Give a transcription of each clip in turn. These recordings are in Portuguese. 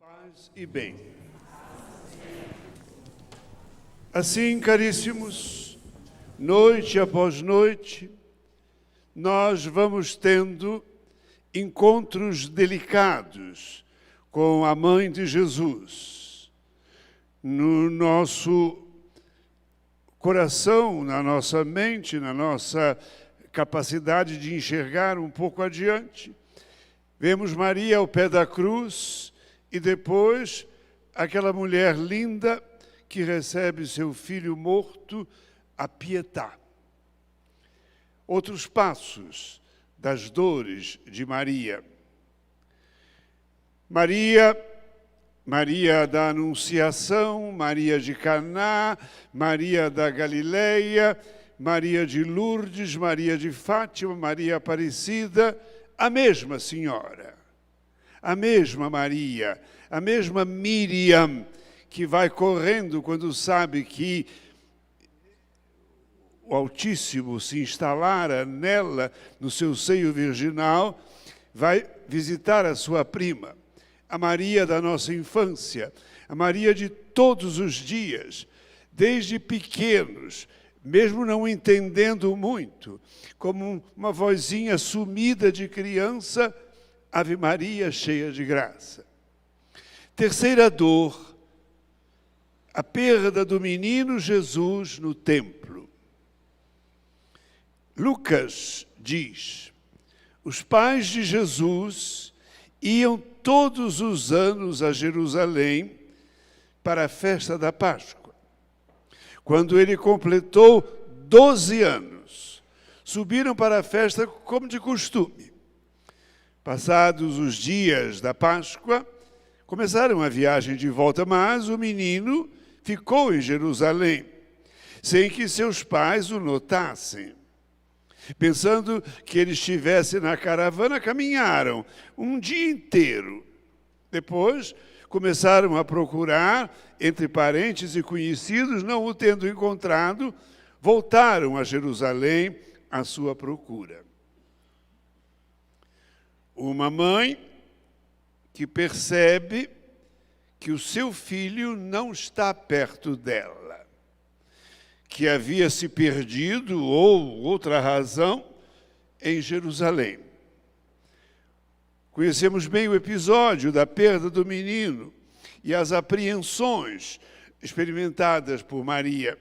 Paz e bem. Assim, caríssimos, noite após noite, nós vamos tendo encontros delicados com a Mãe de Jesus. No nosso coração, na nossa mente, na nossa capacidade de enxergar um pouco adiante, vemos Maria ao pé da cruz e depois aquela mulher linda que recebe seu filho morto a Pietà. Outros passos das dores de Maria. Maria da Anunciação, Maria de Caná, Maria da Galileia, Maria de Lourdes, Maria de Fátima, Maria Aparecida, a mesma senhora, a mesma Maria, a mesma Miriam, que vai correndo quando sabe que o Altíssimo se instalara nela, no seu seio virginal, vai visitar a sua prima, a Maria da nossa infância, a Maria de todos os dias, desde pequenos, mesmo não entendendo muito, como uma vozinha sumida de criança, Ave Maria, cheia de graça. Terceira dor, a perda do menino Jesus no templo. Lucas diz: os pais de Jesus iam todos os anos a Jerusalém para a festa da Páscoa. Quando ele completou 12 anos, subiram para a festa como de costume. Passados os dias da Páscoa, começaram a viagem de volta, mas o menino ficou em Jerusalém, sem que seus pais o notassem. Pensando que ele estivesse na caravana, caminharam um dia inteiro. Depois, começaram a procurar entre parentes e conhecidos, não o tendo encontrado, voltaram a Jerusalém à sua procura. Uma mãe que percebe que o seu filho não está perto dela, que havia se perdido, ou outra razão, em Jerusalém. Conhecemos bem o episódio da perda do menino e as apreensões experimentadas por Maria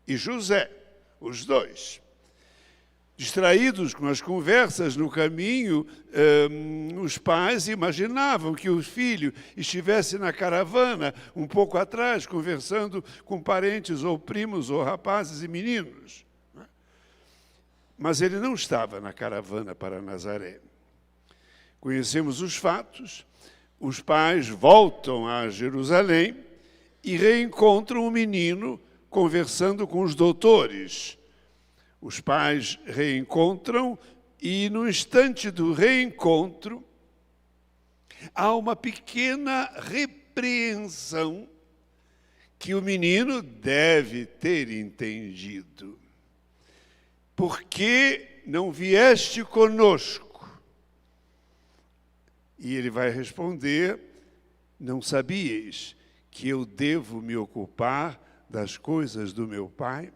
e José, os dois. Distraídos com as conversas no caminho, os pais imaginavam que o filho estivesse na caravana, um pouco atrás, conversando com parentes ou primos ou rapazes e meninos. Mas ele não estava na caravana para Nazaré. Conhecemos os fatos, os pais voltam a Jerusalém e reencontram o menino conversando com os doutores. Os pais reencontram e, no instante do reencontro, há uma pequena repreensão que o menino deve ter entendido. Por que não vieste conosco? E ele vai responder: não sabíeis que eu devo me ocupar das coisas do meu pai?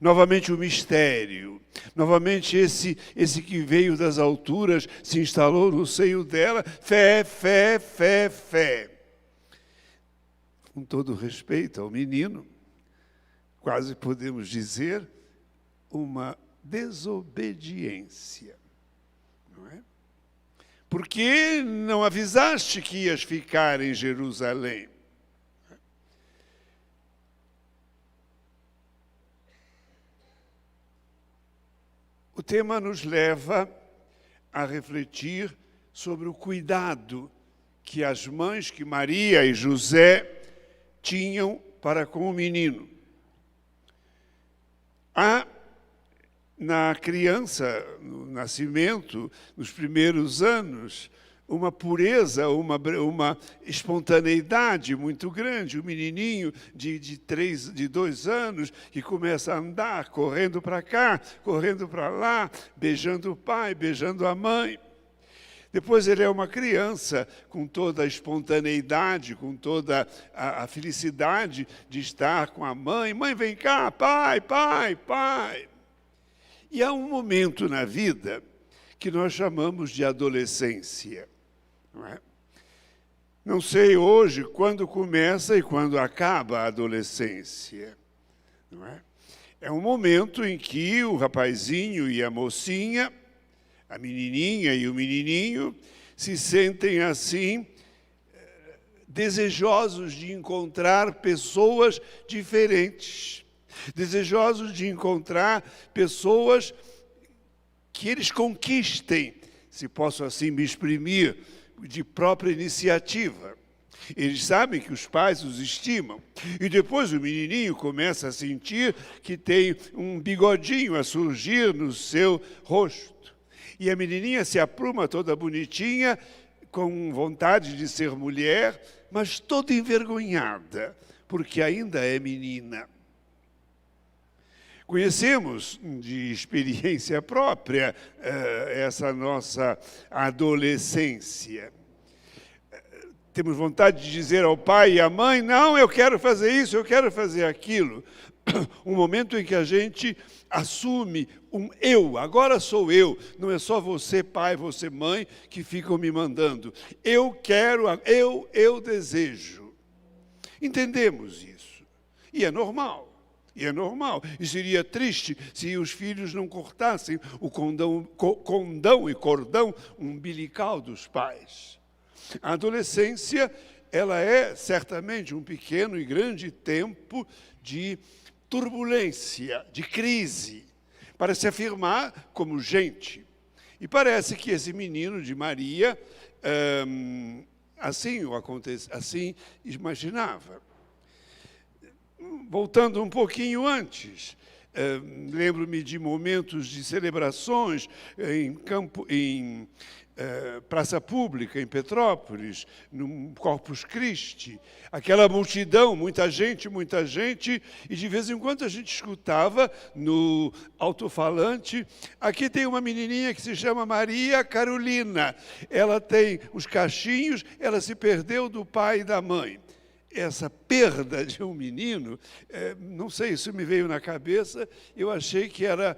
Novamente o mistério, novamente esse que veio das alturas, se instalou no seio dela, fé, fé, fé, fé. Com todo respeito ao menino, quase podemos dizer uma desobediência, não é? Por que não avisaste que ias ficar em Jerusalém? O tema nos leva a refletir sobre o cuidado que as mães, que Maria e José, tinham para com o menino. Há na criança, no nascimento, nos primeiros anos, uma pureza, uma espontaneidade muito grande. O menininho de 2 anos que começa a andar, correndo para cá, correndo para lá, beijando o pai, beijando a mãe. Depois ele é uma criança com toda a espontaneidade, com toda a felicidade de estar com a mãe. Mãe, vem cá, pai, pai, pai. E há um momento na vida que nós chamamos de adolescência. Não é? Não sei hoje quando começa e quando acaba a adolescência. Não é? É um momento em que o rapazinho e a mocinha, a menininha e o menininho, se sentem assim, desejosos de encontrar pessoas diferentes, desejosos de encontrar pessoas que eles conquistem, se posso assim me exprimir, de própria iniciativa. Eles sabem que os pais os estimam. E depois o menininho começa a sentir que tem um bigodinho a surgir no seu rosto. E a menininha se apruma toda bonitinha, com vontade de ser mulher, mas toda envergonhada, porque ainda é menina. Conhecemos de experiência própria essa nossa adolescência. Temos vontade de dizer ao pai e à mãe, não, eu quero fazer isso, eu quero fazer aquilo. Um momento em que a gente assume um eu, agora sou eu, não é só você pai, você mãe, que ficam me mandando. Eu quero, eu desejo. Entendemos isso. E é normal. E é normal. E seria triste se os filhos não cortassem o condão e cordão umbilical dos pais. A adolescência, ela é certamente um pequeno e grande tempo de turbulência, de crise, para se afirmar como gente. E parece que esse menino de Maria, assim imaginava. Voltando um pouquinho antes, lembro-me de momentos de celebrações em praça pública, em Petrópolis, no Corpus Christi. Aquela multidão, muita gente, e de vez em quando a gente escutava no alto-falante, aqui tem uma menininha que se chama Maria Carolina. Ela tem os cachinhos, ela se perdeu do pai e da mãe. Essa perda de um menino, não sei, isso me veio na cabeça, eu achei que era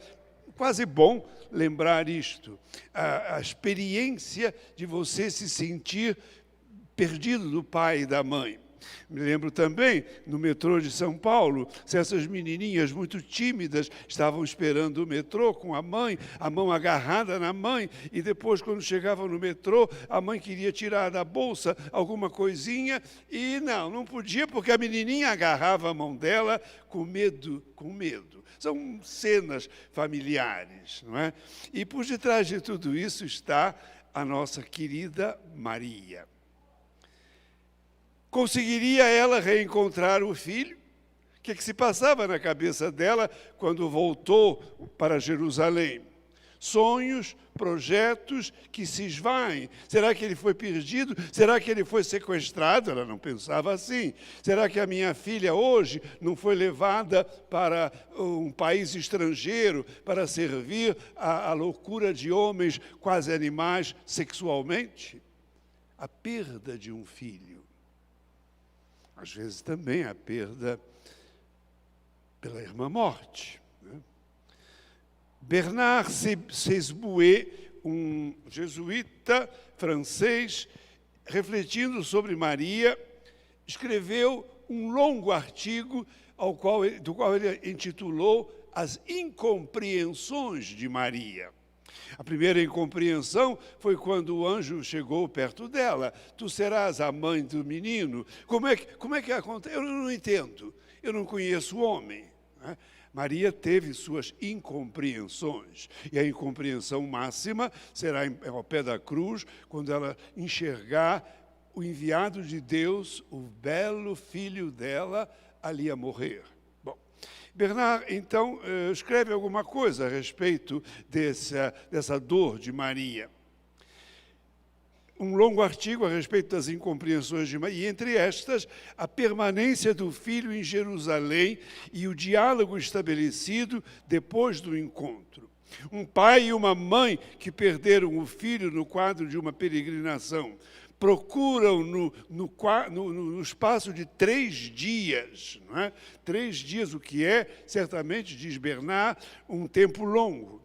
quase bom lembrar isto. A experiência de você se sentir perdido do pai e da mãe. Me lembro também, no metrô de São Paulo, essas menininhas muito tímidas estavam esperando o metrô com a mão agarrada na mãe, e depois, quando chegavam no metrô, a mãe queria tirar da bolsa alguma coisinha, e não podia, porque a menininha agarrava a mão dela com medo. São cenas familiares, não é? E por detrás de tudo isso está a nossa querida Maria. Conseguiria ela reencontrar o filho? O que se passava na cabeça dela quando voltou para Jerusalém? Sonhos, projetos que se esvaem. Será que ele foi perdido? Será que ele foi sequestrado? Ela não pensava assim. Será que a minha filha hoje não foi levada para um país estrangeiro para servir à loucura de homens quase animais sexualmente? A perda de um filho. Às vezes também a perda pela irmã morte. Né? Bernard Sesboué, um jesuíta francês, refletindo sobre Maria, escreveu um longo artigo do qual ele intitulou As Incompreensões de Maria. A primeira incompreensão foi quando o anjo chegou perto dela. Tu serás a mãe do menino. Como é que acontece? Eu não entendo. Eu não conheço o homem. Né? Maria teve suas incompreensões. E a incompreensão máxima será ao pé da cruz, quando ela enxergar o enviado de Deus, o belo filho dela, ali a morrer. Bernard, então, escreve alguma coisa a respeito dessa dor de Maria. Um longo artigo a respeito das incompreensões de Maria, e entre estas, a permanência do filho em Jerusalém e o diálogo estabelecido depois do encontro. Um pai e uma mãe que perderam o filho no quadro de uma peregrinação procuram no espaço de 3 dias, não é? 3 dias, o que é, certamente, diz Bernard, um tempo longo.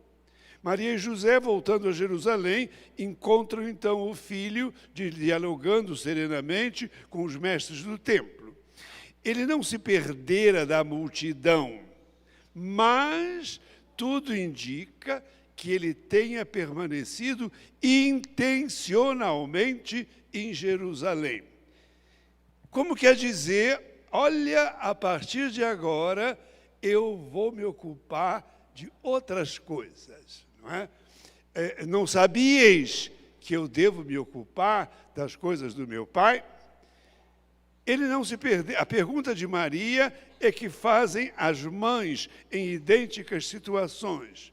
Maria e José, voltando a Jerusalém, encontram então o filho, dialogando serenamente com os mestres do templo. Ele não se perdera da multidão, mas tudo indica que ele tenha permanecido intencionalmente em Jerusalém. Como quer dizer, olha, a partir de agora eu vou me ocupar de outras coisas, não é? Não sabíeis que eu devo me ocupar das coisas do meu Pai? Ele não se perdeu. A pergunta de Maria é que fazem as mães em idênticas situações.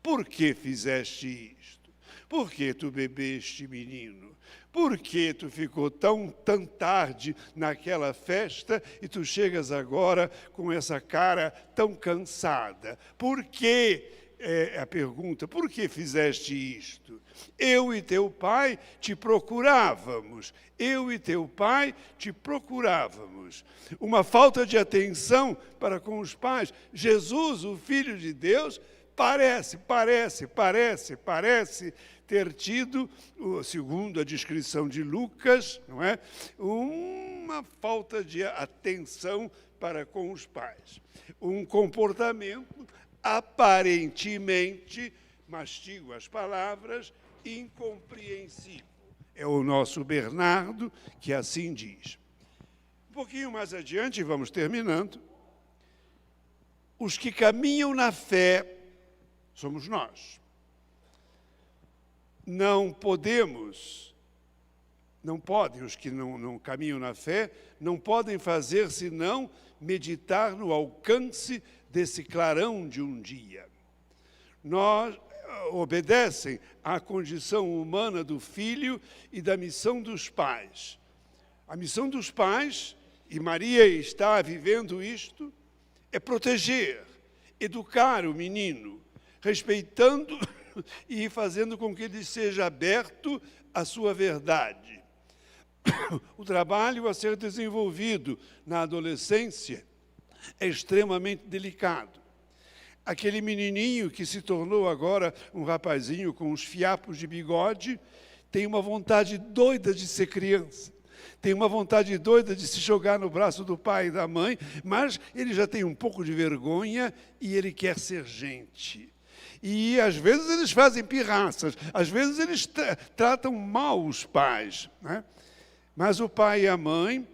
Por que fizeste isto? Por que tu bebeste, menino? Por que tu ficou tão tarde naquela festa e tu chegas agora com essa cara tão cansada? Por que? A pergunta, por que fizeste isto? Eu e teu pai te procurávamos. Eu e teu pai te procurávamos. Uma falta de atenção para com os pais. Jesus, o Filho de Deus, parece ter tido, segundo a descrição de Lucas, não é? Uma falta de atenção para com os pais. Um comportamento aparentemente, mastigo as palavras, incompreensível. É o nosso Bernardo que assim diz. Um pouquinho mais adiante, vamos terminando. Os que caminham na fé somos nós. Não podem, os que não caminham na fé, não podem fazer senão meditar no alcance desse clarão de um dia. Nós obedecem à condição humana do filho e da missão dos pais. A missão dos pais, e Maria está vivendo isto, é proteger, educar o menino, respeitando e fazendo com que ele seja aberto à sua verdade. O trabalho a ser desenvolvido na adolescência é extremamente delicado. Aquele menininho que se tornou agora um rapazinho com uns fiapos de bigode, tem uma vontade doida de ser criança. Tem uma vontade doida de se jogar no braço do pai e da mãe, mas ele já tem um pouco de vergonha e ele quer ser gente. E, às vezes, eles fazem pirraças, às vezes, eles tratam mal os pais, né? Mas o pai e a mãe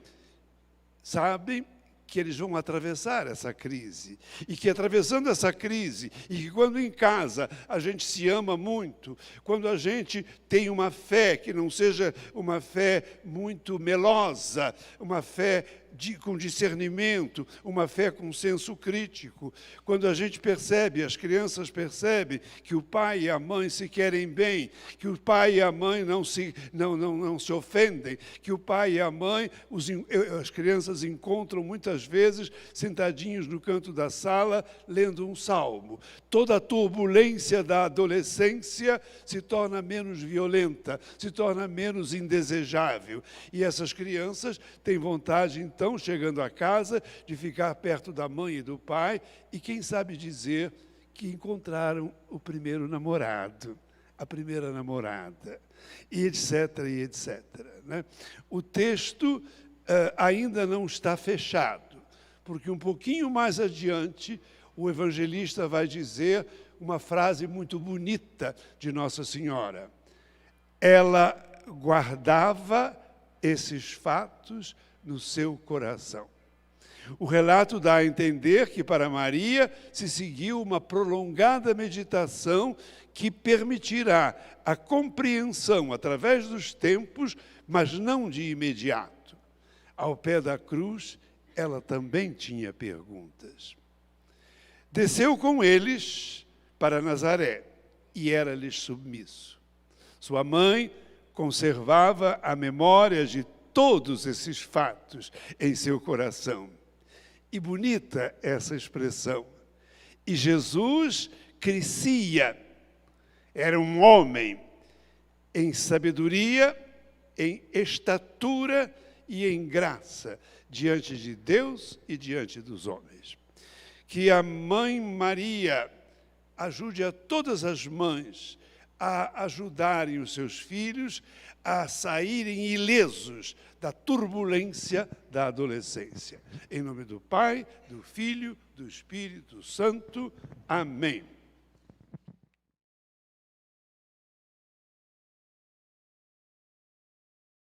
sabem que eles vão atravessar essa crise, e que atravessando essa crise, e que quando em casa a gente se ama muito, quando a gente tem uma fé que não seja uma fé muito melosa, uma fé com discernimento, uma fé com senso crítico, quando a gente percebe, as crianças percebem que o pai e a mãe se querem bem, que o pai e a mãe não se ofendem, que o pai e a mãe, as crianças encontram muitas vezes sentadinhos no canto da sala, lendo um salmo. Toda a turbulência da adolescência se torna menos violenta, se torna menos indesejável. E essas crianças têm vontade, então, chegando a casa, de ficar perto da mãe e do pai, e quem sabe dizer que encontraram o primeiro namorado, a primeira namorada, e etc, e etc. Né? O texto ainda não está fechado, porque um pouquinho mais adiante, o evangelista vai dizer uma frase muito bonita de Nossa Senhora. Ela guardava esses fatos no seu coração. O relato dá a entender que para Maria se seguiu uma prolongada meditação que permitirá a compreensão através dos tempos, mas não de imediato. Ao pé da cruz, ela também tinha perguntas. Desceu com eles para Nazaré e era-lhes submisso. Sua mãe conservava a memória de todos esses fatos em seu coração. E bonita essa expressão. E Jesus crescia. Era um homem em sabedoria, em estatura e em graça, diante de Deus e diante dos homens. Que a Mãe Maria ajude a todas as mães a ajudarem os seus filhos a saírem ilesos da turbulência da adolescência. Em nome do Pai, do Filho, do Espírito Santo. Amém.